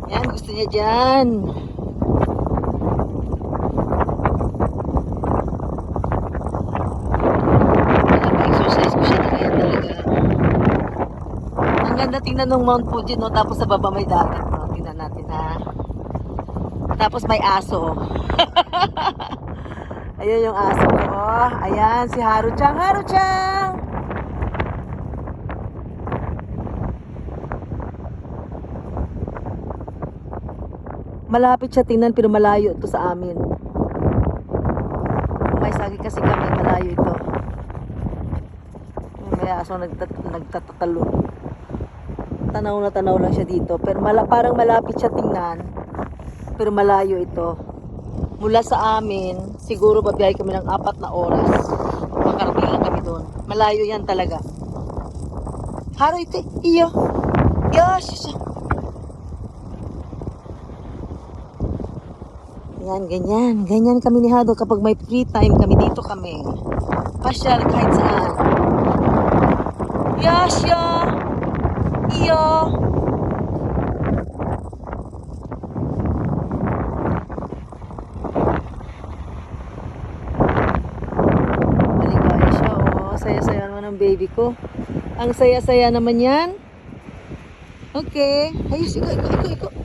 Yan, gusto niya dyan. Exercise ko siya na yan talaga. Ang ganda tingnan ng Mount Fuji, no? Tapos sa baba may dagat, no? Tingnan natin, ha? Tapos may aso. Ayun yung aso ko, oh. Ayan, si Haru-chan. Haru-chan! Malapit siya tingnan pero malayo ito sa amin. May sagi kasi kami, malayo ito. May aso nagtatatalo. Tanaw na tanaw lang siya dito. Pero parang malapit siya tingnan. Pero malayo ito. Mula sa amin, siguro babiyahe kami ng 4 na oras. Makarating lang kami doon. Malayo yan talaga. Haro ito. Iyo. Yes. Yan, ganyan. Ganyan kami ni Hado kapag may free time kami dito kami. Pasyal kahit saan. Yasya! Iyo! Maligaya siya, oh. Saya-saya naman ang baby ko. Ang saya-saya naman yan. Okay. Ayos, iko.